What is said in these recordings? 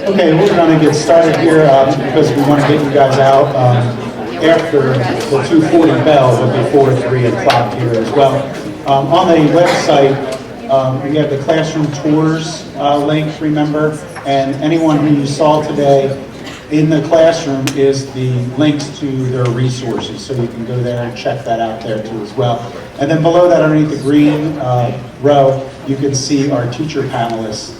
Okay, we're going to get started here because we want to get you guys out after the 2:40 bell, but before 3 o'clock here as well. On the website, we have the classroom tours link, remember, and anyone who you saw today in the classroom is the links to their resources, so you can go there and check that out there too as well. And then below that, underneath the green row, you can see our teacher panelists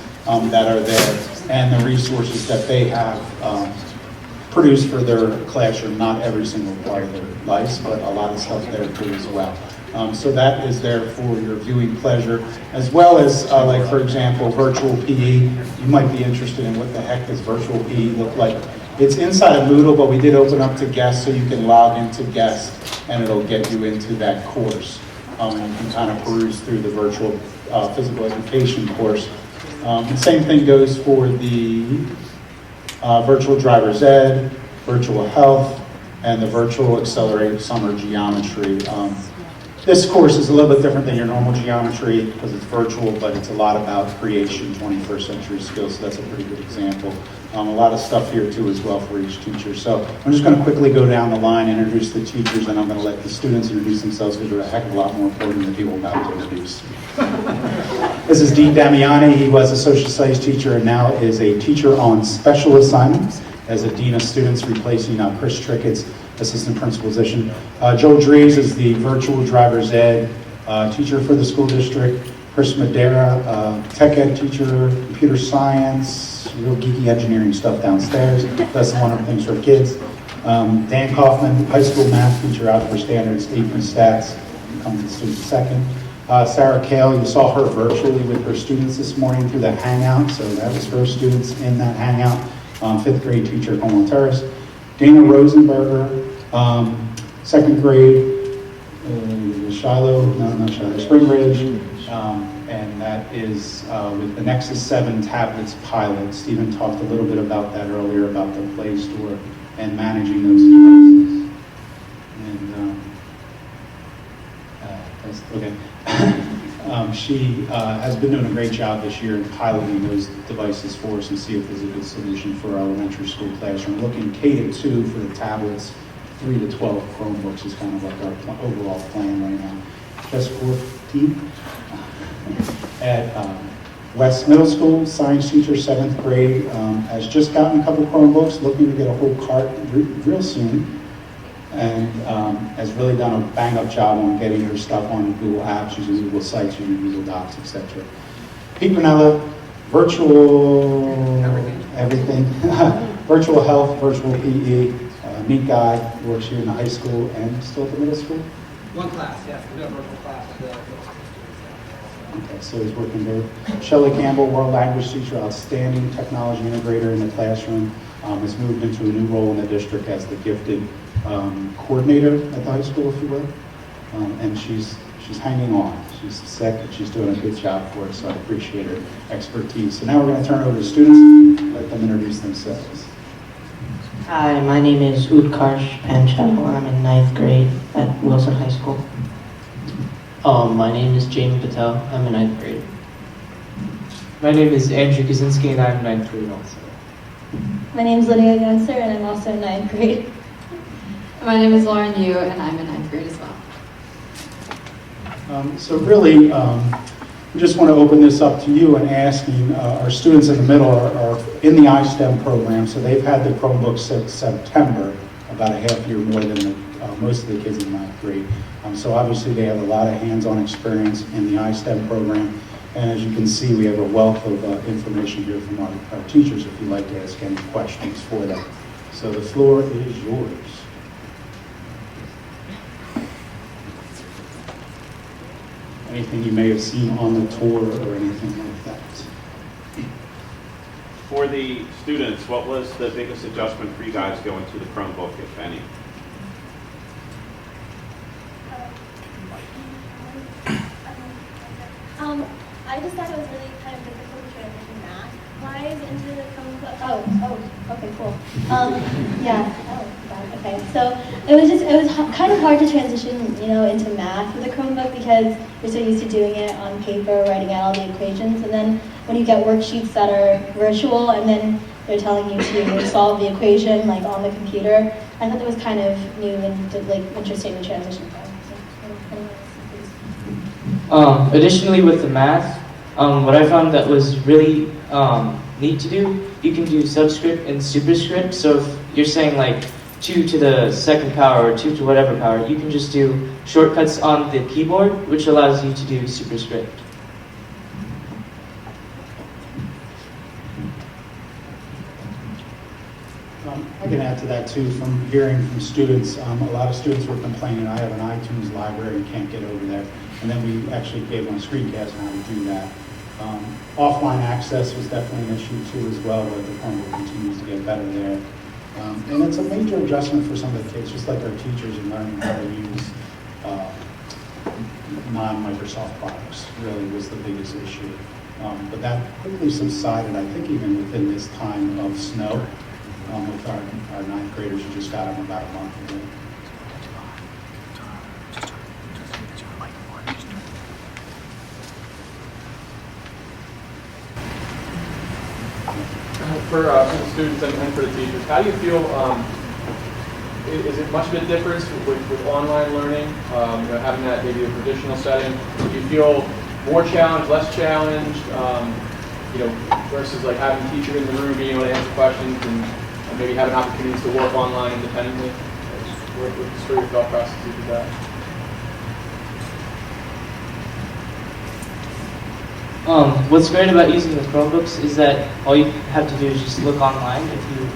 that are there and the resources that they have produced for their classroom. Not every single part of their lives, but a lot of stuff there too as well. So that is there for your viewing pleasure, as well as, like for example, virtual PE. You might be interested in what the heck does virtual PE look like. It's inside of Moodle, but we did open up to guests, so you can log into guests, and it'll get you into that course. And you can kind of peruse through the virtual physical education course. The same thing goes for the virtual driver's ed, virtual health, and the virtual accelerated summer geometry. This course is a little bit different than your normal geometry because it's virtual, but it's a lot about creation, 21st century skills, so that's a pretty good example. A lot of stuff here too as well for each teacher. So I'm just going to quickly go down the line, introduce the teachers, and I'm going to let the students introduce themselves because they're a heck of a lot more important than the people about to introduce. This is Damiani. He was a social studies teacher and now is a teacher on special assignments as a dean of students, replacing Chris Trickett's assistant principal position. Joe Dries is the virtual driver's ed teacher for the school district. Chris Madera, tech ed teacher, computer science, real geeky engineering stuff downstairs. That's one of the things for kids. Dan Kaufman, high school math teacher, algebra standards, AP stats, comes to students second. Sarah Kale, you saw her virtually with her students this morning through that Hangout, so that was her students in that Hangout. 5th grade teacher at Homeland Terrace. Dana Rosenberger, 2nd grade, Spring Ridge, and that is with the Nexus 7 tablets pilot. Stephen talked a little bit about that earlier, about the Play Store and managing those devices. And that's okay. She has been doing a great job this year in piloting those devices for us and see if there's a good solution for our elementary school classroom. Looking K-2 for the tablets, 3 to 12 Chromebooks is kind of like our overall plan right now. Just 14 at West Middle School, science teacher, 7th grade, has just gotten a couple Chromebooks, looking to get a whole cart real soon. And has really done a bang-up job on getting her stuff on Google Apps, using Google Sites, using Google Docs, etc. Pete Granella, virtual everything. Virtual health, virtual PE, neat guy, works here in the high school and still at the middle school. One class, yes, we do a virtual class. Okay, so he's working there. Shelly Campbell, world language teacher, outstanding technology integrator in the classroom, has moved into a new role in the district as the gifted coordinator at the high school, if you will, and she's hanging on. She's sick, but she's doing a good job for us, so I appreciate her expertise. So now we're going to turn it over to students, let them introduce themselves. Hi, my name is Utkarsh Panchal. I'm in 9th grade at Wilson High School. My name is Jamie Patel. I'm in 9th grade. My name is Andrew Kaczynski and I'm 9th grade also. My name is Lydia Youngster and I'm also in 9th grade. My name is Lauren Yu, and I'm in 9th grade as well. So really, we just want to open this up to you and asking, our students in the middle are in the iSTEM program, so they've had the Chromebook since September, about a half year more than most of the kids in 9th grade. So obviously they have a lot of hands-on experience in the iSTEM program, and as you can see, we have a wealth of information here from our teachers if you'd like to ask any questions for them. So the floor is yours. Anything you may have seen on the tour or anything like that. For the students, what was the biggest adjustment for you guys going to the Chromebook, if any? I just thought it was really kind of difficult to transition math-wise into the Chromebook. Okay, cool. Okay. So it was kind of hard to transition, into math with the Chromebook because you're so used to doing it on paper, writing out all the equations, and then when you get worksheets that are virtual, and then they're telling you to solve the equation like on the computer. I thought that was kind of new and like interesting to transition from. Additionally, with the math, what I found that was really neat to do, you can do subscript and superscript. So if you're saying like 2 to the second power or 2 to whatever power, you can just do shortcuts on the keyboard, which allows you to do superscript. I can add to that too, from hearing from students. A lot of students were complaining, I have an iTunes library, can't get over there. And then we actually gave them a screencast on how to do that. Offline access was definitely an issue too as well, but the Chromebook continues to get better there. And it's a major adjustment for some of the kids, just like our teachers in learning how to use non-Microsoft products really was the biggest issue. But that quickly subsided, I think even within this time of snow, with our ninth graders who just got them about a month ago. For the students and for the teachers, how do you feel, is it much of a difference with online learning, having that maybe a traditional setting? Do you feel more challenged, less challenged, versus like having a teacher in the room being able to answer questions and maybe having opportunities to work online independently? What's your thought process with that? What's great about using the Chromebooks is that all you have to do is just look online if you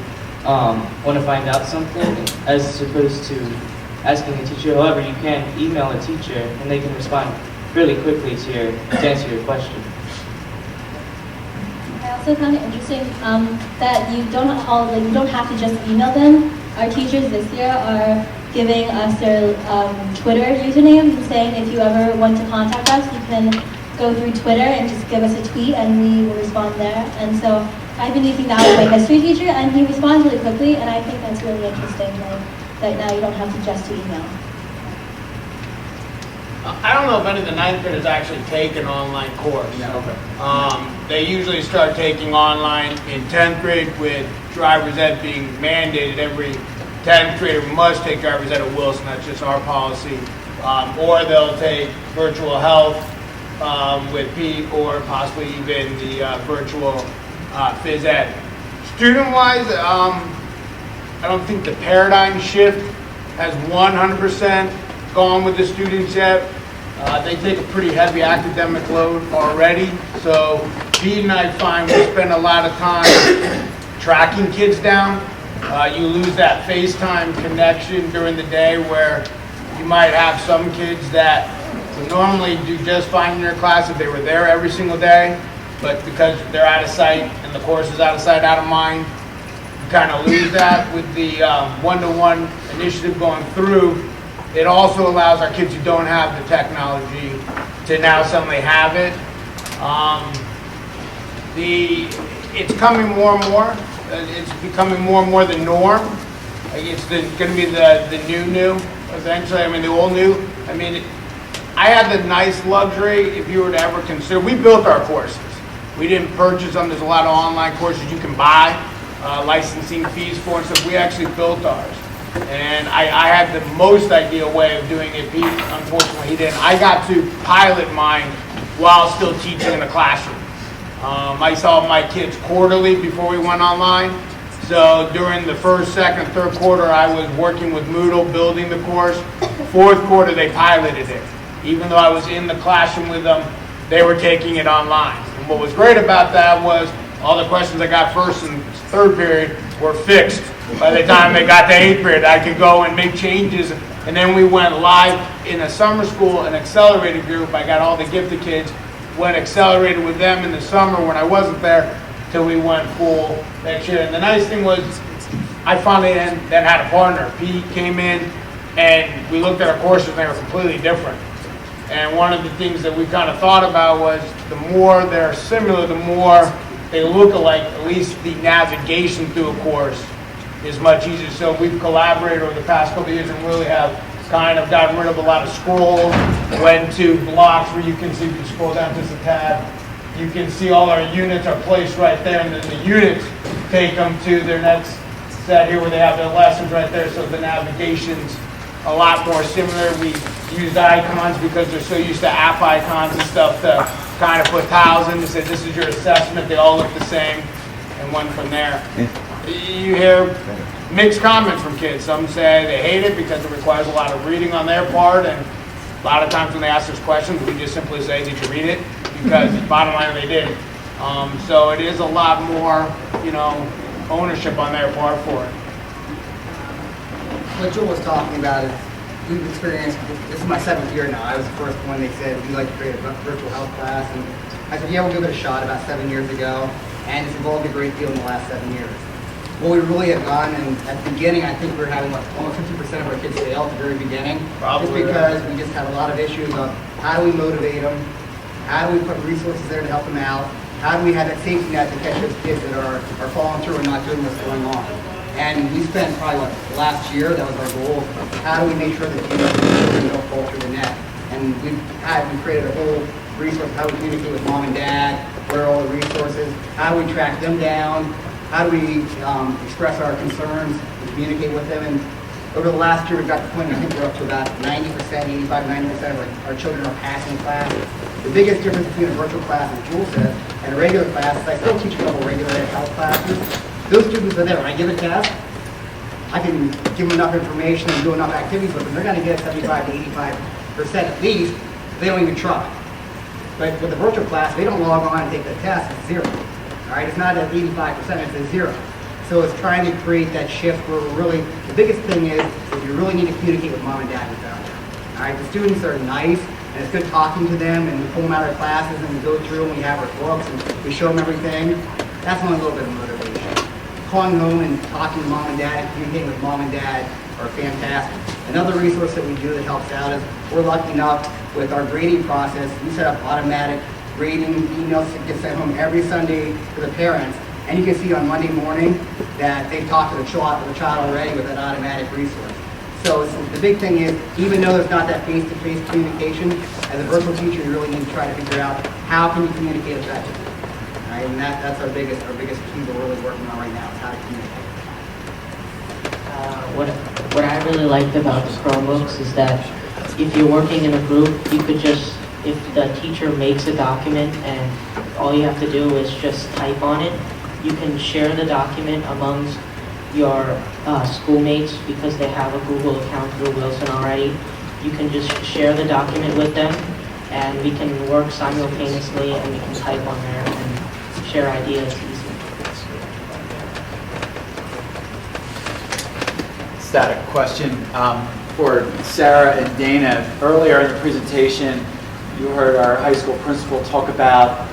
want to find out something, as opposed to asking a teacher. However, you can email a teacher and they can respond really quickly to answer your question. I also found it interesting that you don't have to just email them. Our teachers this year are giving us their Twitter usernames and saying if you ever want to contact us, you can go through Twitter and just give us a tweet and we will respond there. And so I've been using that with my history teacher and he responds really quickly, and I think that's really interesting, that now you don't have to just email. I don't know if any of the ninth graders actually take an online course. Yeah, okay. They usually start taking online in 10th grade, with driver's ed being mandated. Every 10th grader must take driver's ed at Wilson. That's just our policy. Or they'll take virtual health with Pete, or possibly even the virtual phys ed. Student-wise, I don't think the paradigm shift has 100% gone with the students yet. They take a pretty heavy academic load already. So Pete and I find we spend a lot of time tracking kids down. You lose that FaceTime connection during the day, where you might have some kids that would normally do just fine in their class if they were there every single day, but because they're out of sight and the course is out of sight, out of mind, you kind of lose that. With the one-to-one initiative going through, it also allows our kids who don't have the technology to now suddenly have it. It's coming more and more. It's becoming more and more the norm. Like it's going to be the new eventually. I mean, the old new. I mean, I had the nice luxury, if you were to ever consider, we built our courses. We didn't purchase them. There's a lot of online courses you can buy licensing fees for and stuff. We actually built ours. And I had the most ideal way of doing it. Pete, unfortunately, he didn't. I got to pilot mine while still teaching in the classroom. I saw my kids quarterly before we went online. So during the first, second, third quarter, I was working with Moodle, building the course. Fourth quarter, they piloted it. Even though I was in the classroom with them, they were taking it online. And what was great about that was all the questions I got first and third period were fixed. By the time they got to 8th period, I could go and make changes. And then we went live in a summer school, an accelerated group. I got all the gifted kids, went accelerated with them in the summer when I wasn't there, till we went full next year. And the nice thing was, I finally then had a partner. Pete came in, and we looked at our courses, and they were completely different. And one of the things that we kind of thought about was, the more they're similar, the more they look alike. At least the navigation through a course is much easier. So we've collaborated over the past couple of years and really have kind of gotten rid of a lot of scrolls, went to blocks where you can see, if you scroll down just a tab, you can see all our units are placed right there, and then the units take them to their next set here where they have their lessons right there, so the navigation's a lot more similar. We used icons because they're so used to app icons and stuff to kind of put tiles in to say this is your assessment. They all look the same, and went from there. You hear mixed comments from kids. Some say they hate it because it requires a lot of reading on their part, and a lot of times when they ask us questions, we just simply say, did you read it? Because bottom line, they did. So it is a lot more, ownership on their part for it. What Joel was talking about is we've experienced, this is my 7th year now. I was the first one they said, would you like to create a virtual health class? And I said, yeah, we'll give it a shot about 7 years ago. And it's evolved a great deal in the last 7 years. What we really have done, and at the beginning, I think we're having almost 50% of our kids fail at the very beginning. Probably, just because we just have a lot of issues of how do we motivate them? How do we put resources there to help them out? How do we have that safety net to catch those kids that are falling through and not doing what's going on? And we spent probably last year, that was our goal, how do we make sure that children don't fall through the net? And we created a whole resource, how we communicate with mom and dad, where are all the resources, how do we track them down, how do we express our concerns and communicate with them. And over the last year, we've got to the point, I think we're up to about 90%, 85, 90% of our children are passing class. The biggest difference between a virtual class, as Jules said, and a regular class is I still teach a couple regular ed health classes. Those students are there. When I give a test, I can give them enough information and do enough activities with them. They're going to get 75 to 85% at least. They don't even try. But with a virtual class, they don't log on and take the test. It's zero. All right, it's not at 85%, it's a zero. So it's trying to create that shift where we're really, the biggest thing is you really need to communicate with mom and dad who's out there. All right, the students are nice, and it's good talking to them, and we pull them out of their classes, and we go through, and we have our books, and we show them everything. That's only a little bit of motivation. Calling home and talking to mom and dad, communicating with mom and dad are fantastic. Another resource that we do that helps out is we're lucky enough with our grading process, we set up automatic grading emails that get sent home every Sunday to the parents. And you can see on Monday morning that they've talked to the child already with that automatic resource. So the big thing is, even though there's not that face-to-face communication, as a virtual teacher, you really need to try to figure out how can you communicate effectively. Right? And that's our biggest key that we're really working on right now is how to communicate. What I really liked about the Chromebooks is that if you're working in a group, you could just, if the teacher makes a document and all you have to do is just type on it, you can share the document amongst your schoolmates because they have a Google account through Wilson already. You can just share the document with them and we can work simultaneously and we can type on there and share ideas easily. Static question for Sarah and Dana. Earlier in the presentation, you heard our high school principal talk about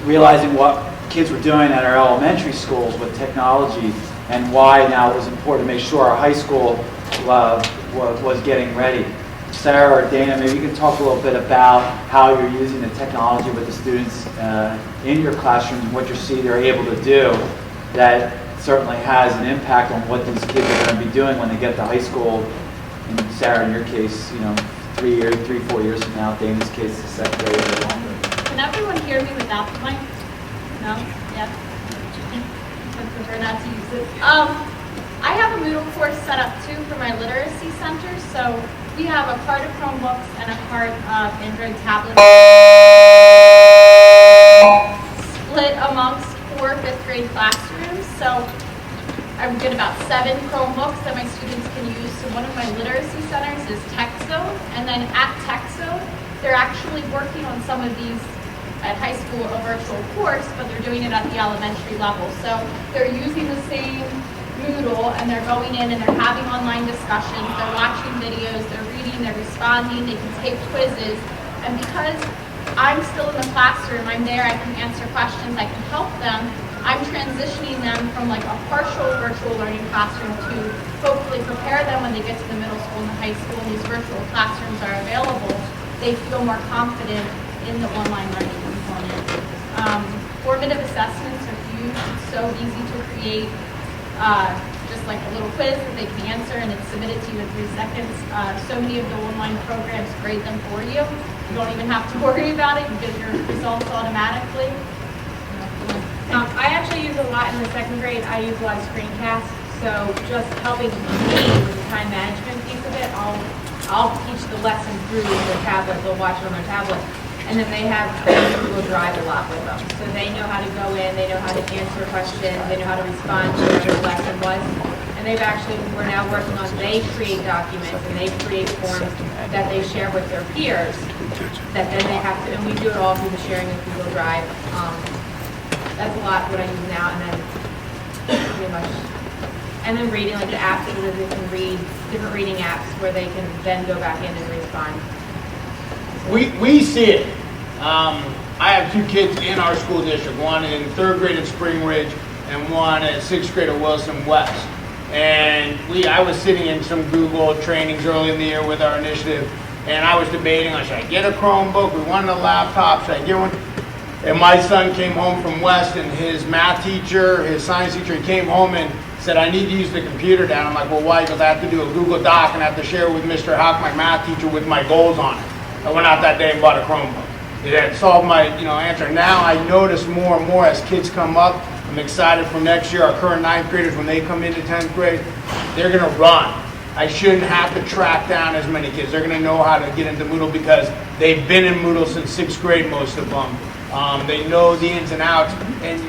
realizing what kids were doing at our elementary schools with technology and why now it was important to make sure our high school was getting ready. Sarah or Dana, maybe you can talk a little bit about how you're using the technology with the students in your classrooms and what you see they're able to do that certainly has an impact on what these kids are going to be doing when they get to high school. And Sarah, in your case, 3-4 years from now. Dana's case, the second grade or longer. Can everyone hear me without the mic? No? Yep. I prefer not to use it. I have a Moodle course set up too for my literacy center. So we have a part of Chromebooks and a part of Android tablets split amongst 4 5th grade classrooms. So I would get about 7 Chromebooks that my students can use. So one of my literacy centers is TechZone, and then at TechZone, they're actually working on some of these at high school, a virtual course, but they're doing it at the elementary level. So they're using the same Moodle, and they're going in and they're having online discussions, they're watching videos, they're reading, they're responding, they can take quizzes, and because I'm still in the classroom, I'm there, I can answer questions, I can help them, I'm transitioning them from like a partial virtual learning classroom to hopefully prepare them when they get to the middle school and the high school and these virtual classrooms are available, they feel more confident in the online learning component. Formative assessments are huge, it's so easy to create just like a little quiz that they can answer and it's submitted to you in 3 seconds. So many of the online programs grade them for you. You don't even have to worry about it, you get your results automatically. I actually use a lot in the second grade. I use a lot of screencasts, so just helping me with the time management piece of it. I'll teach the lesson through their tablet. They'll watch it on their tablet, and then they will drive a lot with them, so they know how to go in, they know how to answer questions, they know how to respond to whatever the lesson was. And we're now working on, they create documents and they create forms that they share with their peers. That then they have to, and we do it all through the sharing of Google Drive. That's a lot what I use now, and then pretty much, and then reading like the apps so that they can read different reading apps where they can then go back in and respond. We see it. I have two kids in our school district, one in 3rd grade at Spring Ridge and one at 6th grade at Wilson West. And I was sitting in some Google trainings early in the year with our initiative, and I was debating, should I get a Chromebook? We wanted a laptop, should I get one? And my son came home from West, and his math teacher, his science teacher, he came home and said, I need to use the computer, Dad. I'm like, well, why? He goes, I have to do a Google Doc and I have to share it with Mr. Houck, my math teacher, with my goals on it. I went out that day and bought a Chromebook. It solved my answer. Now I notice more and more as kids come up. I'm excited for next year. Our current 9th graders, when they come into 10th grade, they're going to run. I shouldn't have to track down as many kids. They're going to know how to get into Moodle because they've been in Moodle since 6th grade, most of them. They know the ins and outs. And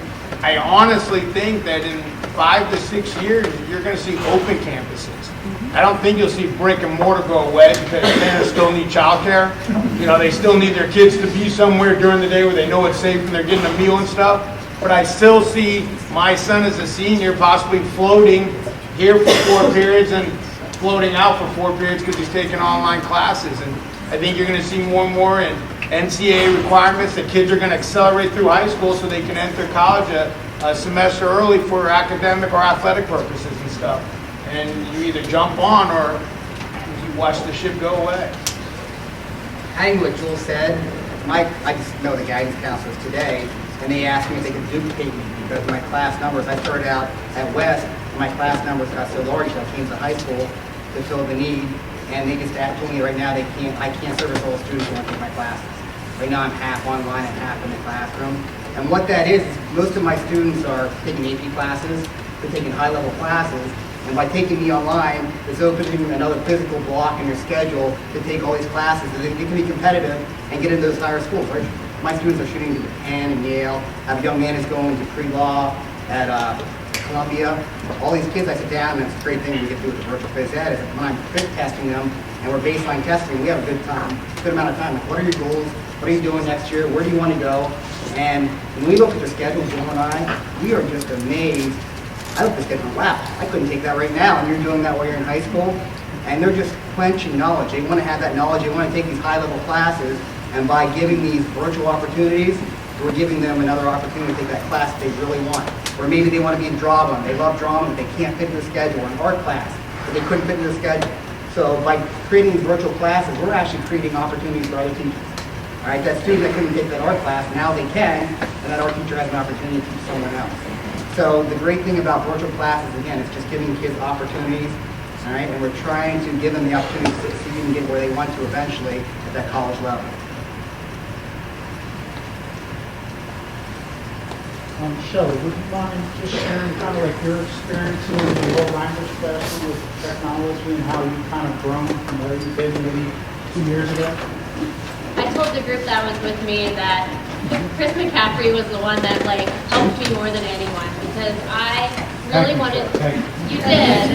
I honestly think that in 5 to 6 years, you're going to see open campuses. I don't think you'll see brick and mortar go away because parents still need childcare. They still need their kids to be somewhere during the day where they know it's safe and they're getting a meal and stuff. But I still see my son as a senior possibly floating here for 4 periods and floating out for 4 periods because he's taking online classes. And I think you're going to see more and more in NCAA requirements that kids are going to accelerate through high school so they can enter college a semester early for academic or athletic purposes and stuff. And you either jump on or you watch the ship go away. Adding what Jules said, I just know the guidance counselors today, and they asked me if they could duplicate me because my class numbers, I started out at West, and my class numbers got so large that I came to high school to fill the need, and they just told me right now I can't service all the students who want to take my classes. Right now I'm half online and half in the classroom. And what that is most of my students are taking AP classes, they're taking high-level classes, and by taking me online, it's opening another physical block in your schedule to take all these classes, and then you can be competitive and get into those higher schools. Right? My students are shooting to Penn and Yale. I have a young man who's going to pre-law at Columbia. All these kids, I sit down, and it's a great thing we get to do with the virtual phys ed, is when I'm fit testing them, and we're baseline testing, we have a good amount of time. Like, what are your goals? What are you doing next year? Where do you want to go? And when we look at their schedules, Jill and I, we are just amazed. I look at the schedule, wow, I couldn't take that right now, and you're doing that while you're in high school. And they're just quenching knowledge. They want to have that knowledge. They want to take these high-level classes, and by giving these virtual opportunities, we're giving them another opportunity to take that class that they really want. Or maybe they want to be in drama. They love drama, but they can't fit in the schedule. An art class, but they couldn't fit in the schedule. So by creating these virtual classes, we're actually creating opportunities for other teachers. All right, that student that couldn't take that art class, now they can, and that art teacher has an opportunity to teach someone else. So the great thing about virtual classes, again, is just giving kids opportunities, all right, and we're trying to give them the opportunity to succeed and get where they want to eventually at that college level. Shelly, would you mind just sharing kind of like your experiences in the world language classroom with technology and how you kind of grown from where you've been maybe 2 years ago? I told the group that was with me that Chris McCaffrey was the one that helped me more than anyone because I really wanted. You did.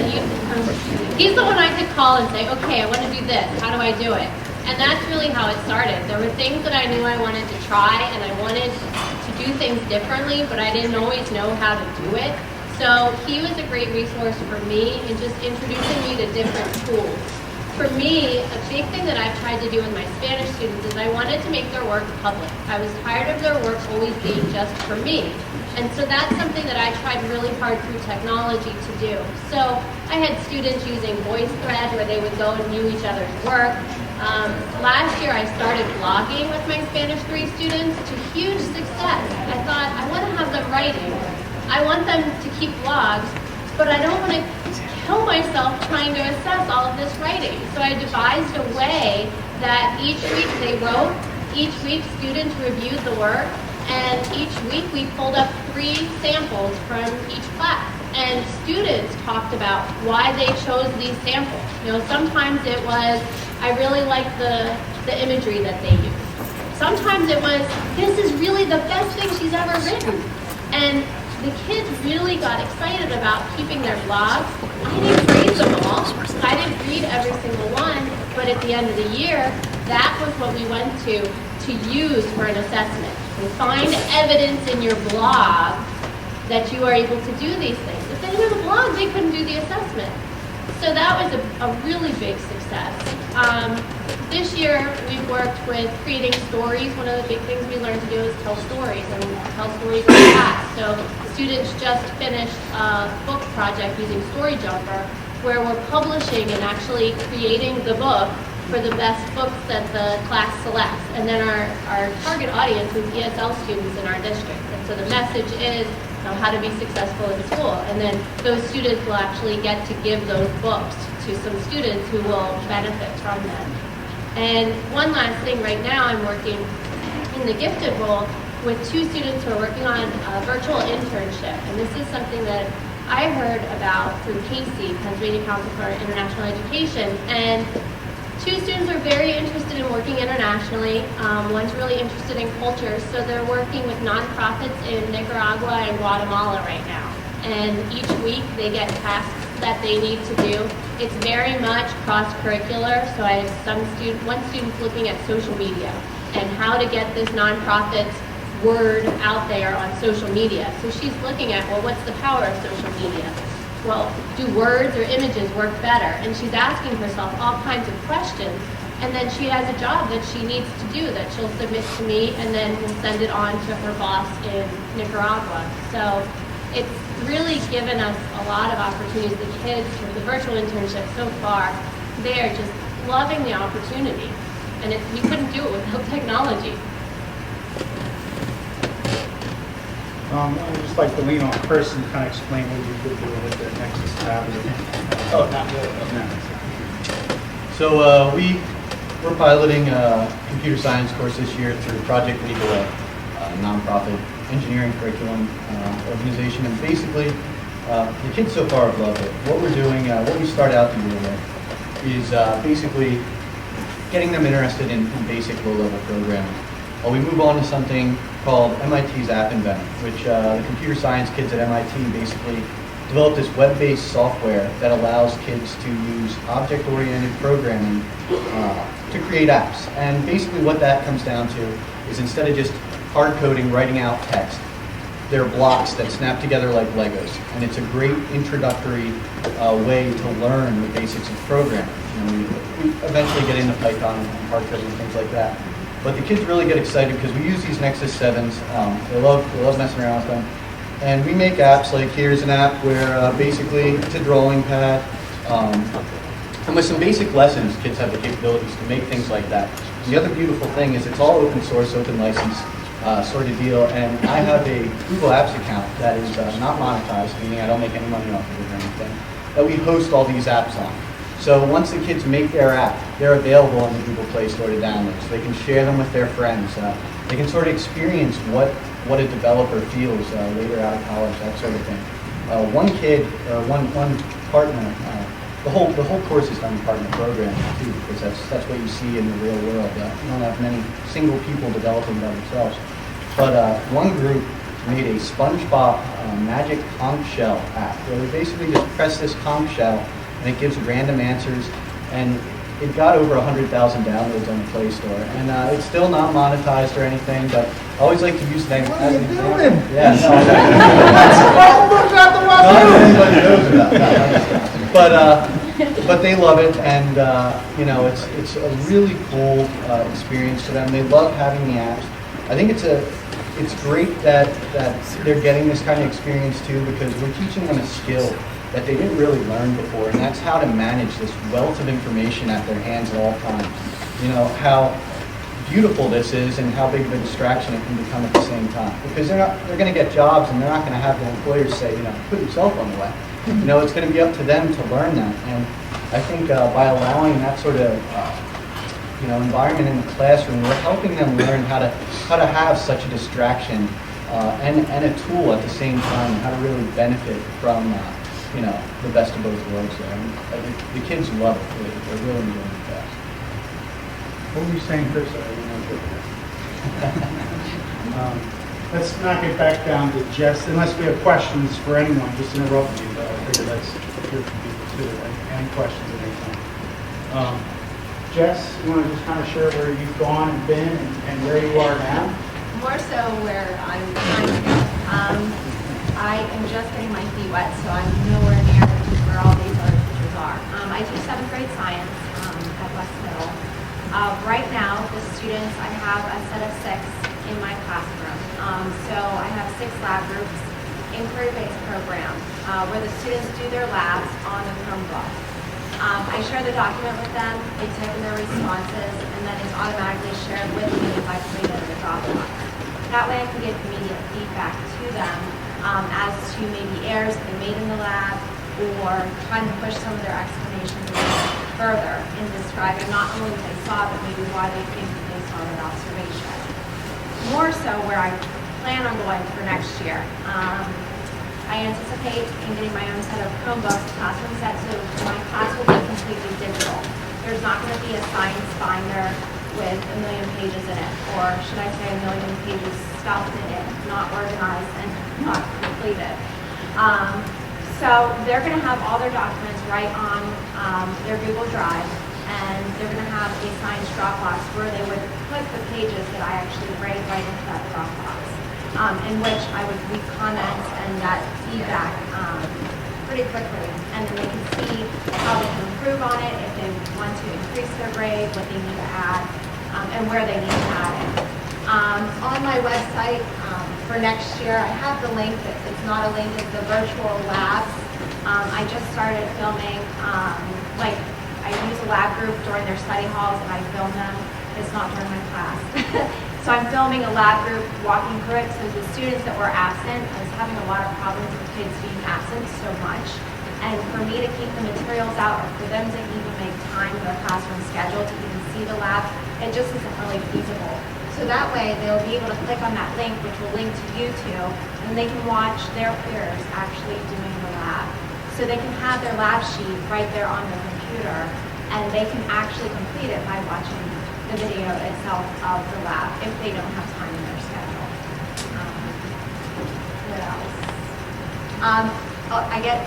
He's the one I could call and say, okay, I want to do this. How do I do it? And that's really how it started. There were things that I knew I wanted to try, and I wanted to do things differently, but I didn't always know how to do it. So he was a great resource for me in just introducing me to different tools. For me, a big thing that I've tried to do with my Spanish students is I wanted to make their work public. I was tired of their work always being just for me. And so that's something that I tried really hard through technology to do. So I had students using VoiceThread where they would go and view each other's work. Last year I started blogging with my Spanish 3 students to huge success. I thought, I want to have them writing. I want them to keep blogs, but I don't want to kill myself trying to assess all of this writing. So I devised a way that each week they wrote, each week students reviewed the work, And each week we pulled up 3 samples from each class. And students talked about why they chose these samples. You know, sometimes it was, I really like the imagery that they used. Sometimes it was, this is really the best thing she's ever written. And the kids really got excited about keeping their blogs. I didn't read them all. I didn't read every single one, but at the end of the year, that was what we went to use for an assessment. And find evidence in your blog that you are able to do these things. If they didn't have a blog, they couldn't do the assessment. So that was a really big success. This year, we've worked with creating stories. One of the big things we learned to do is tell stories and tell stories in class. So students just finished a book project using Story Jumper, where we're publishing and actually creating the book for the best books that the class selects. And then our target audience is ESL students in our district. And so the message is, you know, how to be successful in school. And then those students will actually get to give those books to some students who will benefit from them. And one last thing, right now I'm working in the gifted role with 2 students who are working on a virtual internship. And this is something that I heard about through Casey, Pennsylvania Council for International Education. And 2 students are very interested in working internationally. One's really interested in culture, so they're working with nonprofits in Nicaragua and Guatemala right now. And each week they get tasks that they need to do. It's very much cross-curricular, so I have one student's looking at social media and how to get this nonprofit's word out there on social media. So she's looking at, well, what's the power of social media? Well, do words or images work better? And she's asking herself all kinds of questions. And then she has a job that she needs to do that she'll submit to me, and then we'll send it on to her boss in Nicaragua. So it's really given us a lot of opportunities. The kids with the virtual internship so far, they are just loving the opportunity. And we couldn't do it without technology. I'd just like to lean on Chris and kind of explain what you could do with the Nexus tablet. Oh, not really. So we're piloting a computer science course this year through Project Legal, a nonprofit engineering curriculum organization, and basically the kids so far have loved it. What we're doing, what we start out the year with, is basically getting them interested in basic low-level programming. We move on to something called MIT's App Inventor, which the computer science kids at MIT basically developed this web-based software that allows kids to use object-oriented programming to create apps. And basically what that comes down to is, instead of just hard coding, writing out text, they're blocks that snap together like Legos. And it's a great introductory way to learn the basics of programming. You know, we eventually get into Python and hard coding and things like that. But the kids really get excited because we use these Nexus 7s. They love messing around with them. And we make apps like, here's an app where basically it's a drawing pad. And with some basic lessons, kids have the capabilities to make things like that. The other beautiful thing is it's all open source, open license sort of deal. And I have a Google Apps account that is not monetized, meaning I don't make any money off of it or anything, that we host all these apps on. So once the kids make their app, they're available on the Google Play Store to download. So they can share them with their friends. They can sort of experience what a developer feels later out of college, that sort of thing. One kid, or one partner, the whole course is done in partner programming too, because that's what you see in the real world. You don't have many single people developing by themselves. But one group made a SpongeBob magic conch shell app, where they basically just press this conch shell and it gives random answers, and it got over 100,000 downloads on the Play Store. And it's still not monetized or anything, but I always like to use things as an example. Yeah, but they love it, and you know, it's a really cool experience for them. They love having the apps. I think it's great that they're getting this kind of experience too, because we're teaching them a skill that they didn't really learn before, and that's how to manage this wealth of information at their hands at all times. You know, how beautiful this is and how big of a distraction it can become at the same time. Because they're going to get jobs, and they're not going to have their employers say, you know, put your cell phone away. You know, it's going to be up to them to learn that. And I think by allowing that sort of environment in the classroom. We're helping them learn how to have such a distraction and a tool at the same time, how to really benefit from the best of both worlds there. And the kids love it. They're really doing the best. What were you saying, Chris? Let's knock it back down to Jess, unless we have questions for anyone, just interrupt me, but I figure that's good for people too. Any questions at any time? Jess, you want to just kind of share where you've gone and been and where you are now? More so where I'm trying to go. I am just getting my feet wet, so I'm nowhere near where all these other teachers are. I teach 7th grade science at West Middle. Right now, the students, I have a set of 6 in my classroom. So I have 6 lab groups, inquiry-based program, where the students do their labs on the Chromebook. I share the document with them, they type in their responses, and then it's automatically shared with me if I put it in the Dropbox. That way I can give immediate feedback to them as to maybe errors they made in the lab, or trying to push some of their explanations a little further in describing not only what they saw, but maybe why they think that they saw that observation. More so where I plan on going for next year. I anticipate in getting my own set of Chromebooks, classroom set, so my class will be completely digital. There's not going to be a science binder with 1 million pages in it, or should I say 1 million pages stuffed in it, not organized and not completed. So they're going to have all their documents right on their Google Drive, and they're going to have a science Dropbox where they would put the pages that I actually write right into that Dropbox, in which I would read comments and that feedback pretty quickly, and then they can see how they can improve on it, if they want to increase their grade, what they need to add, and where they need to add it. On my website for next year, I have the link. It's not a link, it's the virtual labs. I just started filming, like I use a lab group during their study halls and I film them. It's not during my class. So I'm filming a lab group, walking through it. So the students that were absent, I was having a lot of problems with kids being absent so much. And for me to keep the materials out, or for them to even make time in their classroom schedule to even see the lab, it just isn't really feasible. So that way they'll be able to click on that link, which will link to YouTube, and they can watch their peers actually doing the lab. So they can have their lab sheet right there on their computer, and they can actually complete it by watching the video itself of the lab if they don't have time in their schedule. What else? I get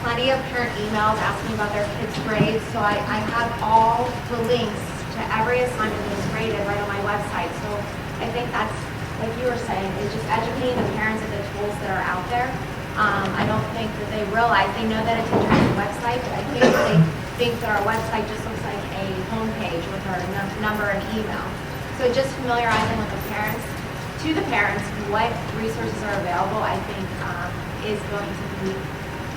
plenty of parent emails asking about their kids' grades, so I have all the links to every assignment that is graded right on my website. So I think that's, like you were saying, is just educating the parents of the tools that are out there. I don't think that they realize, they know that it's a teacher's website, but I think they think that our website just looks like a homepage with our number and email. So just familiarizing with the parents, what resources are available, I think is going to be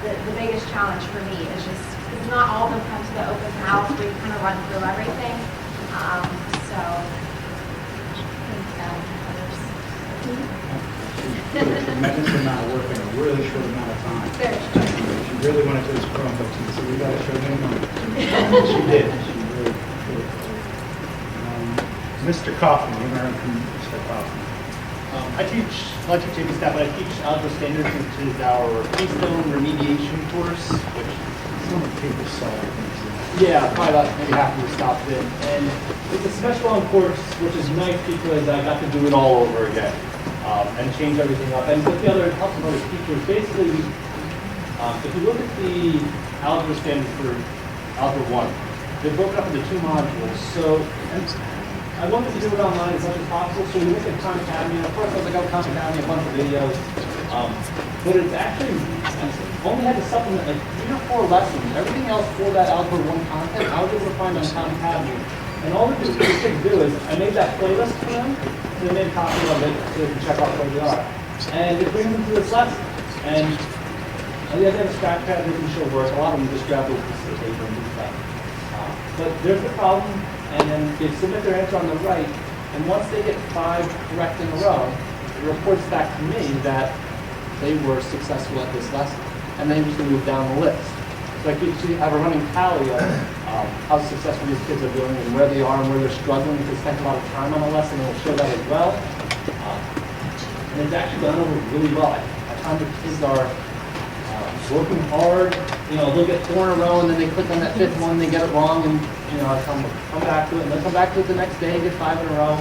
the biggest challenge for me. Is just, because not all of them come to the open house where you kind of run through everything. So, Tremendous amount of work in a really short amount of time. She really wanted to this Chromebook, so we got to show them. She did. She really did. Mr. Kaufman, you remember Mr. Kaufman? I like to take a step, but I teach Algebra Standards, which is our Keystone remediation course, which some of the people saw it. Yeah, probably about maybe half of you stopped in. And it's a special on course, which is nice because I got to do it all over again and change everything up. And with the other helps of other teachers, basically, if you look at the Algebra Standards for Algebra 1, they're broken up into 2 modules. So I wanted to do it online as much as possible, so we looked at Khan Academy, and of course I was like, oh, Khan Academy, a bunch of videos. But it's actually, only had to supplement like 3 or 4 lessons. Everything else for that Algebra 1 content, I was able to find on Khan Academy. And all the kids do is, I made that playlist for them, and they made a copy of it so they can check out where they are. And it brings them to this lesson. And they have a scratch pad, they can show work. A lot of them just grab those pieces of paper and do stuff. But there's the problem. And then they submit their answer on the right, and once they get 5 correct in a row, it reports back to me that they were successful at this lesson, and then usually move down the list. So I have a running tally of how successful these kids are doing and where they are and where they're struggling. If they spend a lot of time on a lesson, it will show that as well. And it's actually gone over really well. I find the kids are working hard. You know, they'll get 4 in a row and then they click on that 5th one, they get it wrong, and you know, I come back to it, and they'll come back to it the next day, get 5 in a row.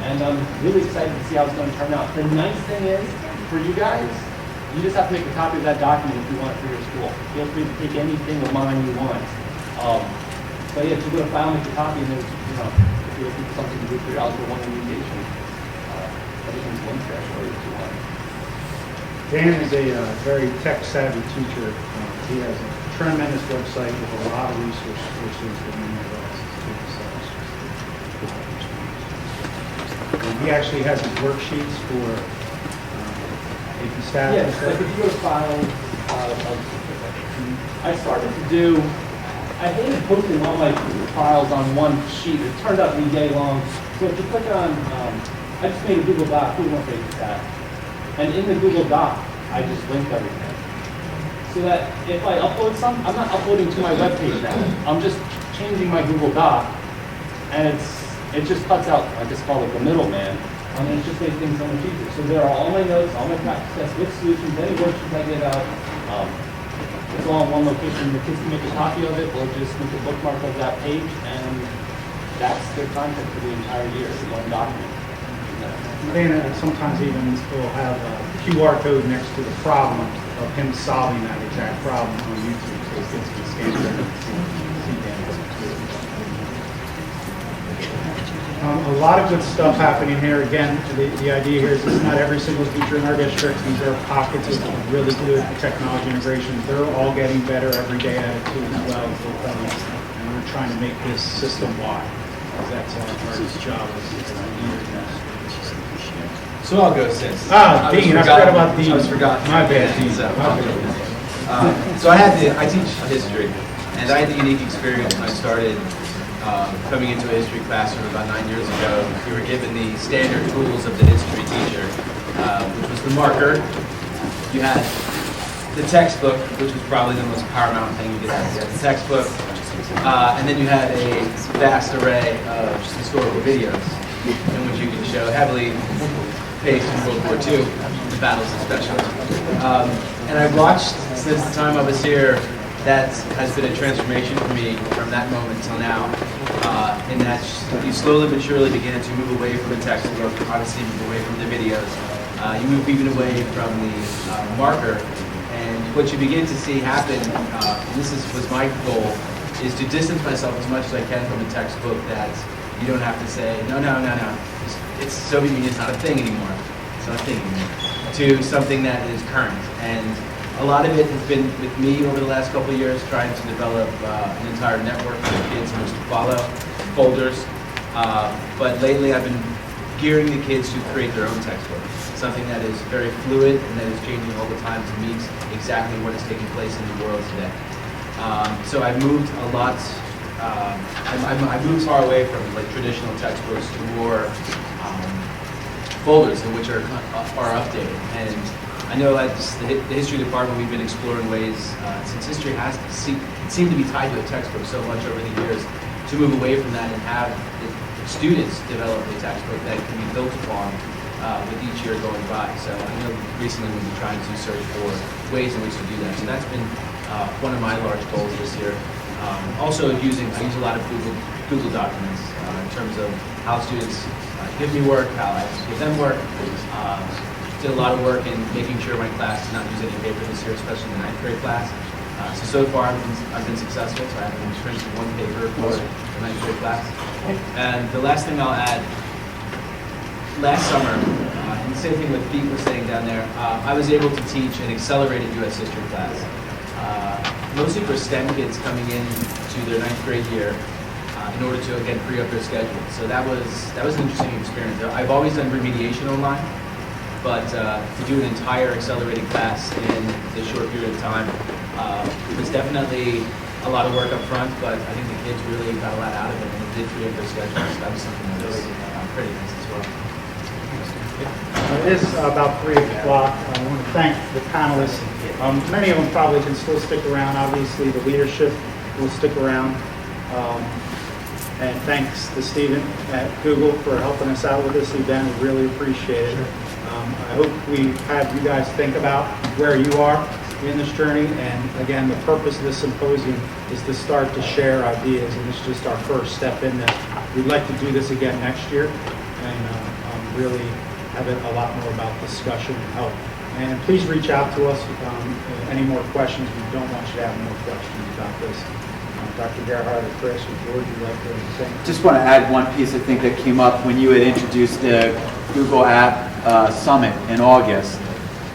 And I'm really excited to see how it's going to turn out. The nice thing is, for you guys, you just have to make a copy of that document if you want it for your school. Feel free to take anything of mine you want. So yeah, if you go to file, make a copy, and there's, you know, if you're looking for something to do for your algebra 1 remediation, everything's linked there for you if you want. Dan is a very tech-savvy teacher. He has a tremendous website with a lot of resources that many of us students have. He actually has his worksheets for AP staff. Yes, like if you go to file, I started to do, I hated posting all my files on one sheet. It turned out to be day long. So if you click on, I just made a Google Doc, Google Pages tab. And in the Google Doc, I just linked everything. So that if I upload some, I'm not uploading to my web page now. I'm just changing my Google Doc, and it just cuts out, I just call it the middleman, and it just makes things so much easier. So there are all my notes, all my practice tests with solutions, any worksheets I give out. It's all in one location. The kids can make a copy of it, or just make a bookmark of that page, and that's their content for the entire year, in one document. Dana sometimes even will have a QR code next to the problem of him solving that exact problem on YouTube, so kids can scan it and see Dana's. A lot of good stuff happening here. Again, the idea here is it's not every single teacher in our district. These are pockets of really good technology integrations. They're all getting better every day at it too as well, and we're trying to make this system-wide, because that's our hardest job as leaders. So I'll go since. Dean, I forgot about Dean. I was forgotten. My bad, Dean. So I teach history, and I had the unique experience when I started coming into a history classroom about 9 years ago. We were given the standard tools of the history teacher, which was the marker. You had the textbook, which was probably the most paramount thing you could have. You had the textbook, and then you had a vast array of historical videos in which you could show heavily paced in World War II, the battles especially. And I watched, since the time I was here, that has been a transformation for me from that moment till now, in that you slowly but surely began to move away from the textbook, obviously move away from the videos. You move even away from the marker, and what you begin to see happen, was my goal, is to distance myself as much as I can from the textbook, that you don't have to say, no. It's Soviet Union, it's not a thing anymore. It's not a thing anymore. To something that is current. And a lot of it has been with me over the last couple of years, trying to develop an entire network for kids in which to follow, folders. But lately I've been gearing the kids to create their own textbook. Something that is very fluid and that is changing all the time to meet exactly what is taking place in the world today. So I've moved a lot. I moved far away from like traditional textbooks to more folders in which are updated. And I know at the history department we've been exploring ways, since history has seemed to be tied to a textbook so much over the years, to move away from that and have the students develop a textbook that can be built upon with each year going by. So I know recently we've been trying to search for ways in which to do that. So that's been one of my large goals this year. Also I use a lot of Google documents in terms of how students give me work, how I give them work. Did a lot of work in making sure my class did not use any paper this year, especially in the 9th grade class. So far I've been successful, so I have been shrinking to 1 paper for the 9th grade class. And the last thing I'll add, last summer, and the same thing with Pete was saying down there, I was able to teach an accelerated U.S. history class. Mostly for STEM kids coming in to their 9th grade year in order to, again, free up their schedule. So that was an interesting experience. I've always done remediation online, but to do an entire accelerated class in this short period of time was definitely a lot of work up front, but I think the kids really got a lot out of it, and it did free up their schedule. So that was something that was pretty nice as well. It is about 3 o'clock. I want to thank the panelists. Many of them probably can still stick around. Obviously, the leadership will stick around. And thanks to Stephen at Google for helping us out with this event. We really appreciate it. I hope we have you guys think about where you are in this journey. And again, the purpose of this symposium is to start to share ideas, and it's just our first step in this. We'd like to do this again next year and really have it a lot more about discussion and help. And please reach out to us any more questions. We don't want you to have more questions about this. Dr. Gerhardt or Chris or George, would you like to say? Just want to add one piece I think that came up when you had introduced the Google App Summit in August.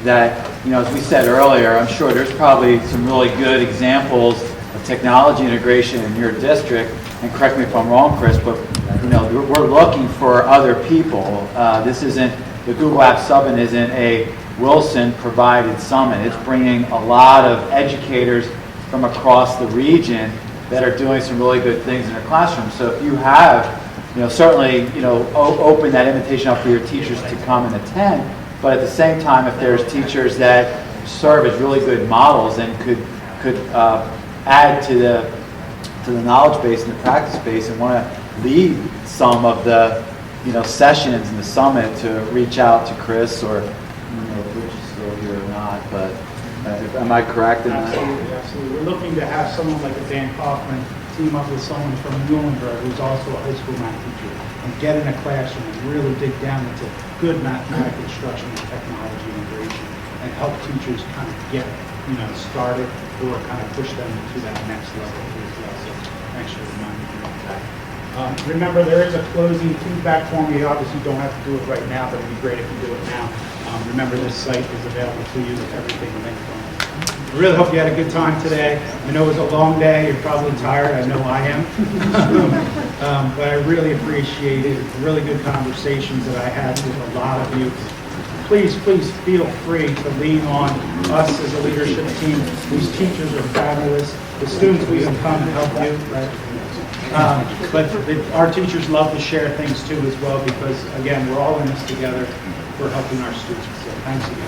That, as we said earlier, I'm sure there's probably some really good examples of technology integration in your district. And correct me if I'm wrong, Chris, but we're looking for other people. This isn't, the Google App Summit isn't a Wilson provided summit. It's bringing a lot of educators from across the region that are doing some really good things in their classroom. So if you have, certainly, open that invitation up for your teachers to come and attend. But at the same time, if there's teachers that serve as really good models and could add to the knowledge base and the practice base and want to lead some of the sessions in the summit, to reach out to Chris or if Rich is still here or not. But am I correct in that? Absolutely. We're looking to have someone like a Dan Kaufman team up with someone from Muhlenberg who's also a high school math teacher and get in a classroom and really dig down into good mathematical instruction and technology integration and help teachers kind of get started or kind of push them to that next level as well. So thanks for reminding me of that. Remember, there is a closing feedback form. You obviously don't have to do it right now, but it'd be great if you do it now. Remember, this site is available to you with everything linked on it. I really hope you had a good time today. I know it was a long day. You're probably tired. I know I am. But I really appreciated really good conversations that I had with a lot of you. Please feel free to lean on us as a leadership team. These teachers are fabulous. The students we have come to help you. But our teachers love to share things too as well, because again, we're all in this together for helping our students. So thanks again.